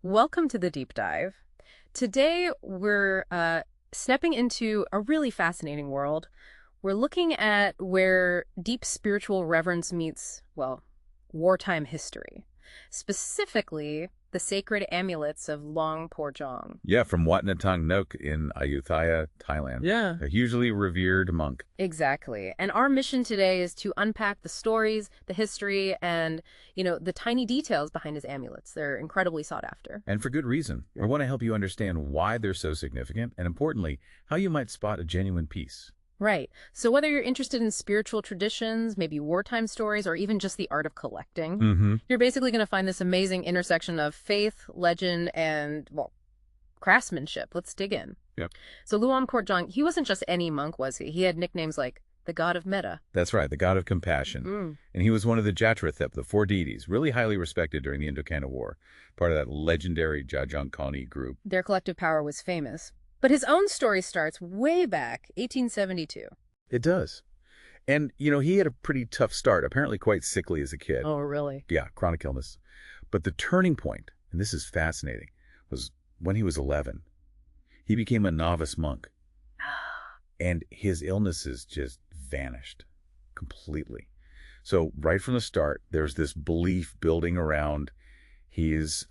Welcome to the deep dive. Today, we're stepping into a really fascinating world. We're looking at where deep spiritual reverence meets, well, wartime history. Specifically, the sacred amulets of Luang Por Jong. Yeah, from Wat Na Tang Nok in Ayutthaya, Thailand. Yeah. A hugely revered monk. Exactly. And our mission today is to unpack the stories, the history, and, the tiny details behind his amulets. They're incredibly sought after. And for good reason. I want to help you understand why they're so significant, and importantly, how you might spot a genuine piece. Right. So whether you're interested in spiritual traditions, maybe wartime stories, or even just the art of collecting, you're basically going to find this amazing intersection of faith, legend, and, well, craftsmanship. Let's dig in. Yep. So Luang Por Jong, he wasn't just any monk, was he? He had nicknames like the God of Metta. That's right, the god of compassion. And he was one of the Jatrathep, the four deities, really highly respected during the Indochina War, part of that legendary Jajangkani group. Their collective power was famous. But his own story starts way back, 1872. It does. And, he had a pretty tough start, apparently quite sickly as a kid. Oh, really? Yeah, chronic illness. But the turning point, and this is fascinating, was when he was 11. He became a novice monk. And his illnesses just vanished completely. So right from the start, there's this belief building around his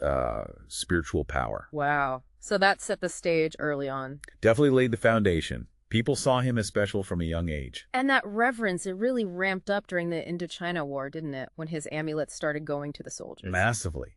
spiritual power. Wow. So that set the stage early on. Definitely laid the foundation. People saw him as special from a young age. And that reverence, it really ramped up during the Indochina War, didn't it? When his amulets started going to the soldiers. Massively.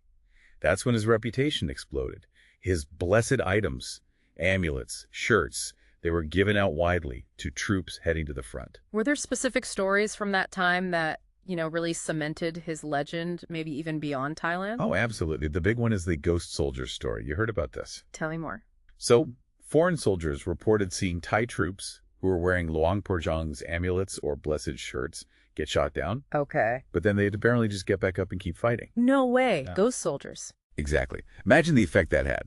That's when his reputation exploded. His blessed items, amulets, shirts, they were given out widely to troops heading to the front. Were there specific stories from that time that, really cemented his legend, maybe even beyond Thailand? Oh, absolutely. The big one is the ghost soldier story. You heard about this? Tell me more. So, foreign soldiers reported seeing Thai troops who were wearing Luang Por Jong's amulets or blessed shirts get shot down. Okay. But then they'd apparently just get back up and keep fighting. No way. Yeah. Ghost soldiers. Exactly. Imagine the effect that had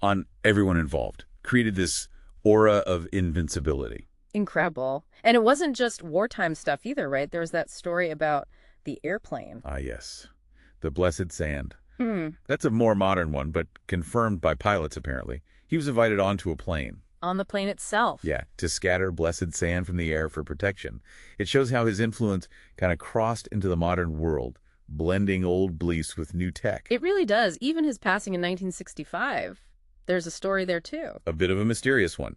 on everyone involved. Created this aura of invincibility. Incredible. And it wasn't just wartime stuff either, right? There was that story about the airplane. Ah, yes. The blessed sand. That's a more modern one, but confirmed by pilots, apparently. He was invited onto a plane. On the plane itself. Yeah, to scatter blessed sand from the air for protection. It shows how his influence kind of crossed into the modern world, blending old beliefs with new tech. It really does. Even his passing in 1965, there's a story there too. A bit of a mysterious one.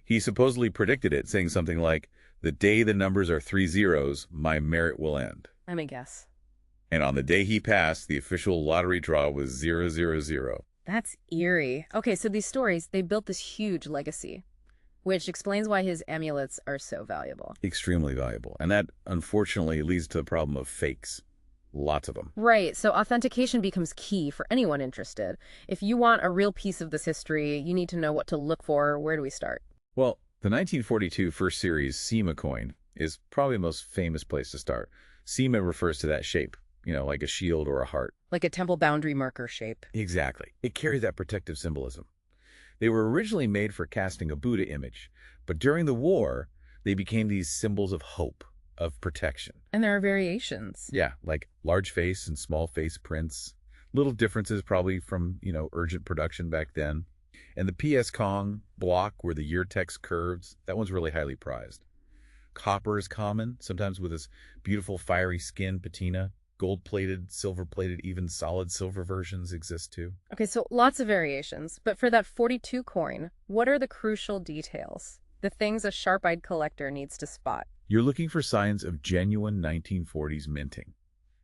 He supposedly predicted it, saying something like, "The day the numbers are 3 zeros, my merit will end." Let me guess. And on the day he passed, the official lottery draw was 000. That's eerie. Okay, so these stories, they built this huge legacy, which explains why his amulets are so valuable. Extremely valuable. And that, unfortunately, leads to the problem of fakes. Lots of them. Right, so authentication becomes key for anyone interested. If you want a real piece of this history, you need to know what to look for. Where do we start? Well, the 1942 first series Sima coin is probably the most famous place to start. Sima refers to that shape, like a shield or a heart. Like a temple boundary marker shape. Exactly. It carries that protective symbolism. They were originally made for casting a Buddha image, but during the war, they became these symbols of hope, of protection. And there are variations. Yeah, like large face and small face prints. Little differences probably from, urgent production back then. And the PS Kong block where the year text curves, that one's really highly prized. Copper is common, sometimes with this beautiful fiery skin patina. Gold-plated, silver-plated, even solid silver versions exist too. Okay, so lots of variations. But for that 42 coin, what are the crucial details? The things a sharp-eyed collector needs to spot? You're looking for signs of genuine 1940s minting.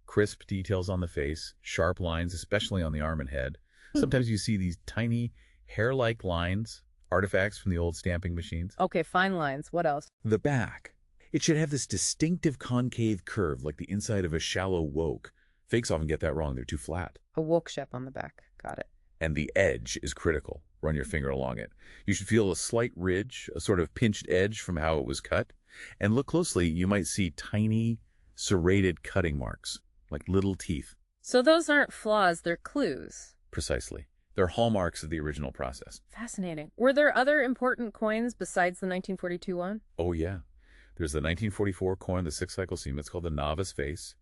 Crisp details on the face, sharp lines, especially on the arm and head. Sometimes you see these tiny hair-like lines, artifacts from the old stamping machines. Okay, fine lines. What else? The back. It should have this distinctive concave curve like the inside of a shallow woke. Fakes often get that wrong. They're too flat. A woke shape on the back. Got it. And the edge is critical. Run your finger along it. You should feel a slight ridge, a sort of pinched edge from how it was cut. And look closely, you might see tiny, serrated cutting marks, like little teeth. So those aren't flaws, they're clues. Precisely. They're hallmarks of the original process. Fascinating. Were there other important coins besides the 1942 one? Oh, yeah. There's the 1944 coin, the 6-cycle Sima. It's called the novice face,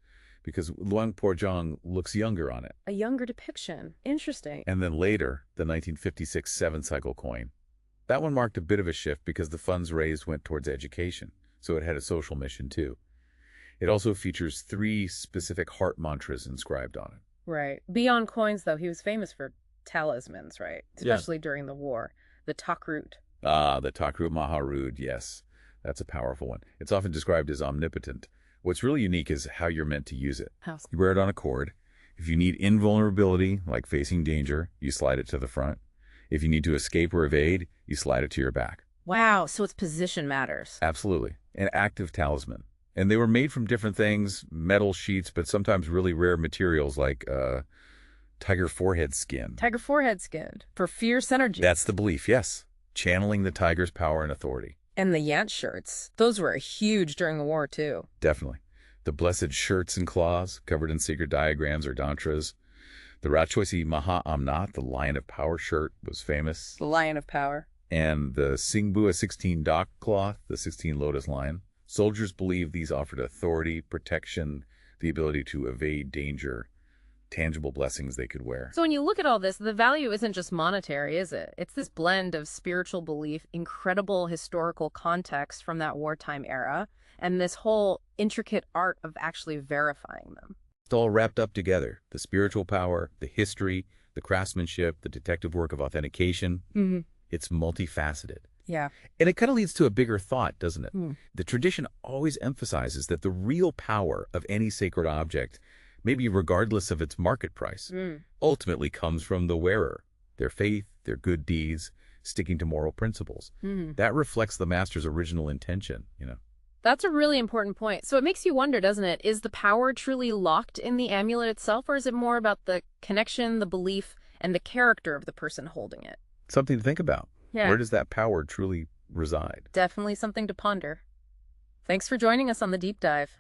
because Luang Por Jong looks younger on it. A younger depiction. Interesting. And then later, the 1956 7-cycle coin. That one marked a bit of a shift because the funds raised went towards education, so it had a social mission too. It also features 3 specific heart mantras inscribed on it. Right. Beyond coins, though, he was famous for talismans, right? Yeah. Especially during the war. The Takrut. Ah, the Takrut Maharud, yes. That's a powerful one. It's often described as omnipotent. What's really unique is how you're meant to use it. How? You wear it on a cord. If you need invulnerability, like facing danger, you slide it to the front. If you need to escape or evade, you slide it to your back. Wow, so its position matters. Absolutely. An active talisman. And they were made from different things, metal sheets, but sometimes really rare materials like tiger forehead skin. Tiger forehead skin for fierce energy. That's the belief, yes. Channeling the tiger's power and authority. And the Yant shirts. Those were huge during the war, too. Definitely. The blessed shirts and claws, covered in sacred diagrams or dantras. The Rachoisi Maha Amnat, the Lion of Power shirt, was famous. The Lion of Power. And the Singbua 16 Dak cloth, the 16 Lotus Lion. Soldiers believed these offered authority, protection, the ability to evade danger, tangible blessings they could wear. So when you look at all this, the value isn't just monetary, is it? It's this blend of spiritual belief, incredible historical context from that wartime era, and this whole intricate art of actually verifying them. It's all wrapped up together. The spiritual power, the history, the craftsmanship, the detective work of authentication. Mm-hmm. It's multifaceted. Yeah. And it kind of leads to a bigger thought, doesn't it? The tradition always emphasizes that the real power of any sacred object, maybe regardless of its market price, ultimately comes from the wearer, their faith, their good deeds, sticking to moral principles. That reflects the master's original intention, you know. That's a really important point. So it makes you wonder, doesn't it? Is the power truly locked in the amulet itself, or is it more about the connection, the belief, and the character of the person holding it? Something to think about. Yeah. Where does that power truly reside? Definitely something to ponder. Thanks for joining us on the Deep Dive.